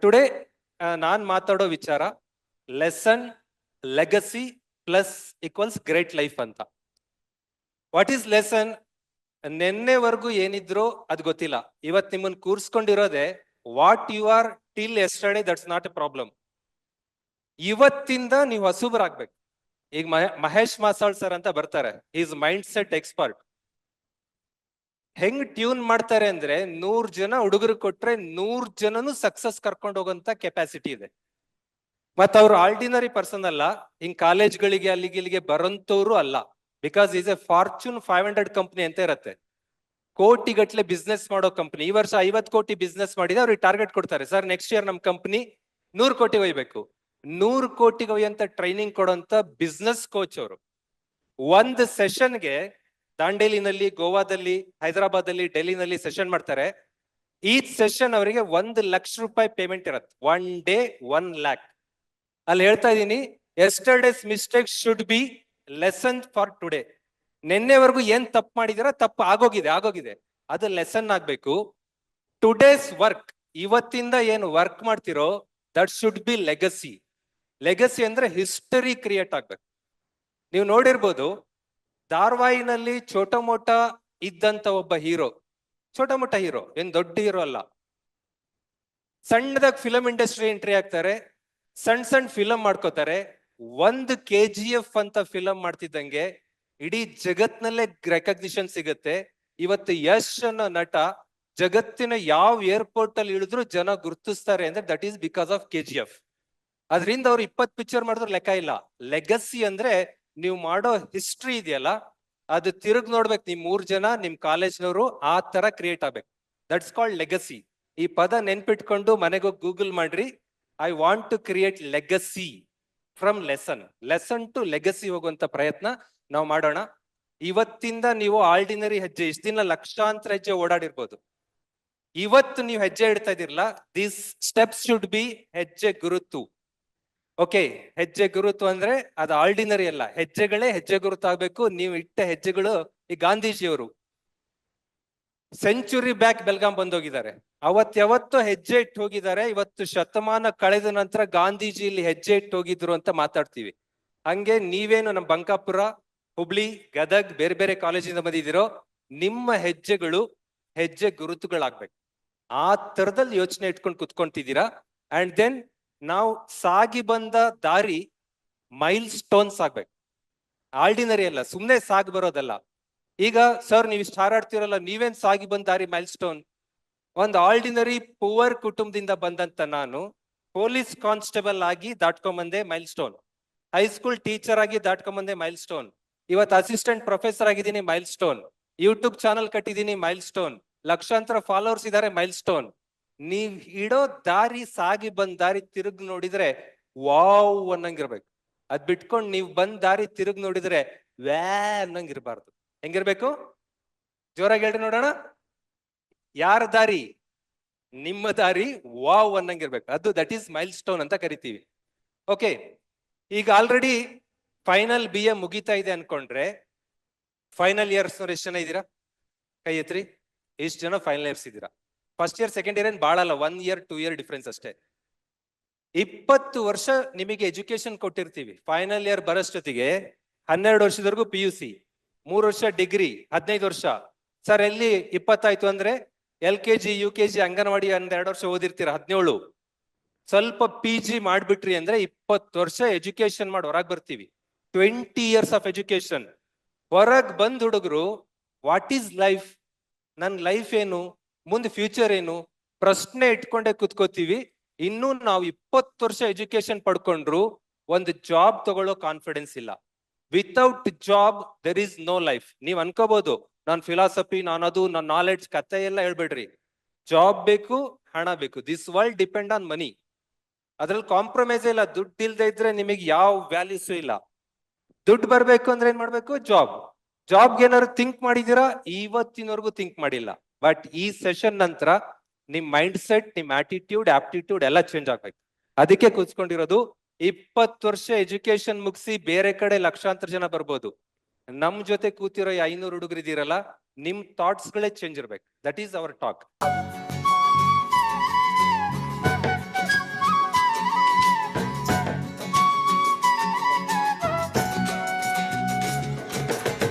Today ನಾನ್ ಮಾತಾಡೋ ವಿಚಾರ lesson legacy plus equals great life ಅಂತ. What is lesson? ನೆನ್ನೆವರೆಗೂ ಏನಿದ್ರು ಅದು ಗೊತ್ತಿಲ್ಲ. ಇವತ್ ನಿಮ್ಮನ್ನ ಕೂರ್ಸ್ಕೊಂಡಿರೋದೆ what you are till yesterday, that's not a problem. ಇವತ್ತಿಂದ ನೀವು ಹಸುಬರಾಗ್ಬೇಕು. ಈಗ ಮಹೇಶ್ ಮಾಸಾಳ್ ಸರ್ ಅಂತ ಬರ್ತಾರೆ, ಈಸ್ ಮೈಂಡ್ ಸೆಟ್ ಎಕ್ಸ್ಪರ್ಟ್. ಹೆಂಗ್ ಟ್ಯೂನ್ ಮಾಡ್ತಾರೆ ಅಂದ್ರೆ 100 ಜನ ಹುಡುಗರು ಕೊಟ್ರೆ 100 ಜನನು ಸಕ್ಸಸ್ ಕರ್ಕೊಂಡು ಹೋಗೋಂತ ಕೆಪಾಸಿಟಿ ಇದೆ. ಮತ್ತ ಅವ್ರು ಆರ್ಡಿನರಿ ಪರ್ಸನ್ ಅಲ್ಲ, ಹಿಂಗ್ ಕಾಲೇಜ್ಗಳಿಗೆ ಅಲ್ಲಿಗೆ ಇಲ್ಲಿಗೆ ಬರೋಂತವ್ರು ಅಲ್ಲ. Because is A fortune 500 company ಅಂತ ಇರತ್ತೆ, ಕೋಟಿಗಟ್ಲೆ ಬಿಸ್ನೆಸ್ ಮಾಡೋ ಕಂಪ್ನಿ. ಈ ವರ್ಷ 50 ಕೋಟಿ ಬಿಸ್ನೆಸ್ ಮಾಡಿದೆ, ಅವ್ರಿಗೆ ಟಾರ್ಗೆಟ್ ಕೊಡ್ತಾರೆ, ಸರ್ ನೆಕ್ಸ್ಟ್ ಇಯರ್ ನಮ್ ಕಂಪ್ನಿ 100 ಕೋಟಿ ಒಯ್ಬೇಕು. 100 ಕೋಟಿಗೆ ಒಯ್ಯಂತ ಟ್ರೈನಿಂಗ್ ಕೊಡೋಂತ ಬಿಸ್ನೆಸ್ ಕೋಚ್ ಅವರು. ಒಂದು ಸೆಷನ್ಗೆ ದಾಂಡೇಲಿನಲ್ಲಿ, ಗೋವಾದಲ್ಲಿ, ಹೈದರಾಬಾದ್ ಅಲ್ಲಿ, ಡೆಲ್ಲಿನಲ್ಲಿ ಸೆಷನ್ ಮಾಡ್ತಾರೆ. ಈಚ್ ಸೆಷನ್ ಅವರಿಗೆ 1 ಲಕ್ಷ ರೂಪಾಯಿ ಪೇಮೆಂಟ್ ಇರತ್ತೆ. 1 ಡೇ 1 lakh. ಅಲ್ಲಿ ಹೇಳ್ತಾ ಇದೀನಿ, yesterday's mistake should be lesson for today. ನಿನ್ನೆವರೆಗೂ ಏನ್ ತಪ್ಪು ಮಾಡಿದಿರ, ತಪ್ಪು ಆಗೋಗಿದೆ, ಅದು ಲೆಸನ್ ಆಗ್ಬೇಕು. ಟುಡೇಸ್ ವರ್ಕ್, ಇವತ್ತಿಂದ ಏನು ವರ್ಕ್ ಮಾಡ್ತಿರೋ that should be legacy. Legacy ಅಂದ್ರೆ ಹಿಸ್ಟರಿ ಕ್ರಿಯೇಟ್ ಆಗ್ಬೇಕು. ನೀವು ನೋಡಿರ್ಬೋದು, ಧಾರವಾಹಿನಲ್ಲಿ ಛೋಟ ಮೋಟ ಇದ್ದಂತ ಒಬ್ಬ ಹೀರೋ, ಛೋಟ ಮೋಟ ಹೀರೋ, ಏನ್ ದೊಡ್ಡ ಹೀರೋ ಅಲ್ಲ, ಸಣ್ಣದಾಗ ಫಿಲಂ ಇಂಡಸ್ಟ್ರಿ ಎಂಟ್ರಿ ಆಗ್ತಾರೆ, ಸಣ್ಣ ಫಿಲಂ ಮಾಡ್ಕೋತಾರೆ. 1 KGF ಅಂತ ಫಿಲಂ ಮಾಡ್ತಿದ್ದಂಗೆ ಇಡೀ ಜಗತ್ನಲ್ಲೇ ರೆಕಗ್ನಿಷನ್ ಸಿಗುತ್ತೆ. ಇವತ್ತು ಯಶ್ ಅನ್ನೋ ನಟ ಜಗತ್ತಿನ ಯಾವ ಏರ್ಪೋರ್ಟ್ ಅಲ್ಲಿ ಇಳಿದ್ರು ಜನ ಗುರುತಿಸ್ತಾರೆ ಅಂದ್ರೆ that is because of KGF. ಅದರಿಂದ ಅವ್ರು 20 ಪಿಕ್ಚರ್ ಮಾಡಿದ್ರು ಲೆಕ್ಕ ಇಲ್ಲ. ಲೆಗಸಿ ಅಂದ್ರೆ ನೀವು ಮಾಡೋ ಹಿಸ್ಟ್ರಿ ಇದೆಯಲ್ಲ, ಅದು ತಿರುಗ್ ನೋಡ್ಬೇಕು. ನಿಮ್ 3 ಜನ ನಿಮ್ ಕಾಲೇಜ್ನವರು ಆ ತರ ಕ್ರಿಯೇಟ್ ಆಗ್ಬೇಕು. That's called legacy. ಈ ಪದ ನೆನ್ಪಿಟ್ಕೊಂಡು ಮನೆಗೋಗಿ ಗೂಗಲ್ ಮಾಡ್ರಿ. I want to create legacy from lesson. Lesson to legacy ಹೋಗುವಂತ ಪ್ರಯತ್ನ ನಾವು ಮಾಡೋಣ. ಇವತ್ತಿಂದ ನೀವು ಆರ್ಡಿನರಿ ಹೆಜ್ಜೆ, ಇಷ್ಟ ದಿನ ಲಕ್ಷಾಂತರ ಹೆಜ್ಜೆ ಓಡಾಡಿರ್ಬೋದು, ಇವತ್ತು ನೀವು ಹೆಜ್ಜೆ ಇಡ್ತಾ ಇದಿರಲ್ಲ, ದಿಸ್ ಸ್ಟೆಪ್ಸ್ ಶುಡ್ ಬಿ ಹೆಜ್ಜೆ ಗುರುತು. ಓಕೆ, ಹೆಜ್ಜೆ ಗುರುತು ಅಂದ್ರೆ ಅದು ಆರ್ಡಿನರಿ ಅಲ್ಲ, ಹೆಜ್ಜೆಗಳೇ ಹೆಜ್ಜೆ ಗುರುತು ಆಗ್ಬೇಕು. ನೀವು ಇಟ್ಟ ಹೆಜ್ಜೆಗಳು, ಈ ಗಾಂಧೀಜಿಯವರು ಸೆಂಚುರಿ ಬ್ಯಾಕ್ ಬೆಲ್ಗಾಂ ಬಂದೋಗಿದ್ದಾರೆ, ಅವತ್ತು ಹೆಜ್ಜೆ ಇಟ್ಟು ಹೋಗಿದ್ದಾರೆ. ಇವತ್ತು ಶತಮಾನ ಕಳೆದ ನಂತರ ಗಾಂಧೀಜಿ ಇಲ್ಲಿ ಹೆಜ್ಜೆ ಇಟ್ಟು ಹೋಗಿದ್ರು ಅಂತ ಮಾತಾಡ್ತೀವಿ. ಹಂಗೆ ನೀವೇನು ನಮ್ಮ ಬಂಕಾಪುರ, ಹುಬ್ಳಿ, ಗದಗ್ ಬೇರೆ ಬೇರೆ ಕಾಲೇಜಿಂದ ಬಂದಿದ್ದೀರೋ, ನಿಮ್ಮ ಹೆಜ್ಜೆಗಳು ಹೆಜ್ಜೆ ಗುರುತುಗಳಾಗ್ಬೇಕು. ಆ ತರದಲ್ಲಿ ಯೋಚನೆ ಇಟ್ಕೊಂಡು ಕುತ್ಕೊಂತಿದ್ದೀರಾ. ಅಂಡ್ ದೆನ್ ನಾವು ಸಾಗಿ ಬಂದ ದಾರಿ ಮೈಲ್ ಸ್ಟೋನ್ಸ್ ಆಗ್ಬೇಕು. ಆರ್ಡಿನರಿ ಅಲ್ಲ, ಸುಮ್ನೆ ಸಾಗಿ ಬರೋದಲ್ಲ. ಈಗ ಸರ್ ನೀವು ಇಷ್ಟು ಹಾರಾಡ್ತಿರಲ್ಲ, ನೀವೇನ್ ಸಾಗಿ ಬಂದ ದಾರಿ ಮೈಲ್ ಸ್ಟೋನ್? ಒಂದು ಆರ್ಡಿನರಿ ಪುವರ್ ಕುಟುಂಬದಿಂದ ಬಂದಂತ ನಾನು ಪೊಲೀಸ್ ಕಾನ್ಸ್ಟೇಬಲ್ ಆಗಿ ದಾಟ್ಕೊಂಬಂದೆ ಮೈಲ್ ಸ್ಟೋನ್, ಹೈಸ್ಕೂಲ್ ಟೀಚರ್ ಆಗಿ ದಾಟ್ಕೊಂಬಂದೆ ಮೈಲ್ ಸ್ಟೋನ್, ಇವತ್ತು ಅಸಿಸ್ಟೆಂಟ್ ಪ್ರೊಫೆಸರ್ ಆಗಿದ್ದೀನಿ ಮೈಲ್ ಸ್ಟೋನ್, ಯೂಟ್ಯೂಬ್ ಚಾನಲ್ ಕಟ್ಟಿದ್ದೀನಿ ಮೈಲ್ ಸ್ಟೋನ್, ಲಕ್ಷಾಂತರ ಫಾಲೋವರ್ಸ್ ಇದಾರೆ ಮೈಲ್ ಸ್ಟೋನ್. ನೀವ್ ಇಡೋ ದಾರಿ, ಸಾಗಿ ಬಂದ್ ದಾರಿ ತಿರುಗ್ ನೋಡಿದ್ರೆ ವಾವ್ ಅನ್ನಂಗಿರ್ಬೇಕು. ಅದ್ ಬಿಟ್ಕೊಂಡ್ ನೀವ್ ಬಂದ್ ದಾರಿ ತಿರುಗ್ ನೋಡಿದ್ರೆ ವ್ಯಾ ಅನ್ನಂಗಿರ್ಬಾರ್ದು. ಹೆಂಗಿರ್ಬೇಕು? ಜೋರಾಗಿ ಹೇಳ್ರಿ ನೋಡೋಣ. ಯಾರ ದಾರಿ? ನಿಮ್ಮ ದಾರಿ ವಾವ್ ಅನ್ನಂಗಿರ್ಬೇಕು. ಅದು ದಟ್ ಈಸ್ ಮೈಲ್ ಸ್ಟೋನ್ ಅಂತ ಕರಿತೀವಿ. ಓಕೆ, ಈಗ ಆಲ್ರೆಡಿ ಫೈನಲ್ BA ಮುಗಿತಾ ಇದೆ ಅನ್ಕೊಂಡ್ರೆ, ಫೈನಲ್ ಇಯರ್ಸ್ ಎಷ್ಟು ಜನ ಇದ್ದೀರಾ? ಕೈ ಎತ್ರಿ. ಎಷ್ಟು ಜನ ಫೈನಲ್ ಇಯರ್ಸ್ ಇದ್ದೀರಾ? ಫಸ್ಟ್ ಇಯರ್ ಸೆಕೆಂಡ್ ಇಯರ್ ಏನ್ ಬಾಳ ಅಲ್ಲ, 1 year 2 year ಡಿಫ್ರೆನ್ಸ್ ಅಷ್ಟೇ. 20 ವರ್ಷ ನಿಮಗೆ ಎಜುಕೇಶನ್ ಕೊಟ್ಟಿರ್ತೀವಿ. ಫೈನಲ್ ಇಯರ್ ಬರೋಷ್ಟೊತ್ತಿಗೆ 12 ವರ್ಷದವರೆಗೂ PUC, 3 ವರ್ಷ ಡಿಗ್ರಿ, 15 ವರ್ಷ. ಸರ್ ಎಲ್ಲಿ 20 ಆಯ್ತು ಅಂದ್ರೆ LKG UKG ಅಂಗನವಾಡಿ 2 ವರ್ಷ ಓದಿರ್ತೀರ, 17. ಸ್ವಲ್ಪ PG ಮಾಡ್ಬಿಟ್ರಿ ಅಂದ್ರೆ 20 ವರ್ಷ ಎಜುಕೇಶನ್ ಮಾಡಿ ಹೊರಗೆ ಬರ್ತೀವಿ. 20 years ಆಫ್ ಎಜುಕೇಶನ್. ಹೊರಗ್ ಬಂದ್ ಹುಡುಗರು ವಾಟ್ ಈಸ್ ಲೈಫ್, ನನ್ ಲೈಫ್ ಏನು, ಮುಂದೆ ಫ್ಯೂಚರ್ ಏನು ಪ್ರಶ್ನೆ ಇಟ್ಕೊಂಡೆ ಕುತ್ಕೋತೀವಿ. ಇನ್ನು ನಾವು 20 ವರ್ಷ ಎಜುಕೇಶನ್ ಪಡ್ಕೊಂಡ್ರು ಒಂದು ಜಾಬ್ ತಗೊಳ್ಳೋ ಕಾನ್ಫಿಡೆನ್ಸ್ ಇಲ್ಲ. Without job there is no life. ನೀವ್ ಅನ್ಕೋಬಹುದು ನಾನ್ ಫಿಲಾಸಫಿ, ನಾನದು, ನನ್ನ ನಾಲೆಡ್ಜ್, ಕತೆ ಎಲ್ಲ ಹೇಳ್ಬೇಡ್ರಿ. ಜಾಬ್ ಬೇಕು, ಹಣ ಬೇಕು. ದಿಸ್ ವರ್ಲ್ಡ್ ಡಿಪೆಂಡ್ ಆನ್ ಮನಿ. ಅದ್ರಲ್ಲಿ ಕಾಂಪ್ರಮೈಸ್ ಇಲ್ಲ. ದುಡ್ಡು ಇಲ್ದೇ ಇದ್ರೆ ನಿಮಗೆ ಯಾವ ವ್ಯಾಲ್ಯೂಸು ಇಲ್ಲ. ದುಡ್ಡು ಬರ್ಬೇಕು ಅಂದ್ರೆ ಏನ್ ಮಾಡ್ಬೇಕು? ಜಾಬ್. ಜಾಬ್ಗೆ ಏನಾದ್ರು ಥಿಂಕ್ ಮಾಡಿದೀರಾ? ಇವತ್ತಿನವರೆಗೂ ಥಿಂಕ್ ಮಾಡಿಲ್ಲ. ಬಟ್ ಈ ಸೆಷನ್ ನಂತರ ನಿಮ್ ಮೈಂಡ್ ಸೆಟ್, ನಿಮ್ ಆಟಿಟ್ಯೂಡ್, ಆಪ್ಟಿಟ್ಯೂಡ್ ಎಲ್ಲ ಚೇಂಜ್ ಆಗ್ಬೇಕು. ಅದಕ್ಕೆ ಕೂತ್ಕೊಂಡಿರೋದು. 20 ವರ್ಷ ಎಜುಕೇಶನ್ ಮುಗಿಸಿ ಬೇರೆ ಕಡೆ ಲಕ್ಷಾಂತರ ಜನ ಬರ್ಬೋದು. ನಮ್ ಜೊತೆ ಕೂತಿರೋ 500 ಹುಡುಗರು ಇದೀರಲ್ಲ, ನಿಮ್ ಥಾಟ್ಸ್ ಗಳೇ ಚೇಂಜ್ ಇರ್ಬೇಕು. That is our talk.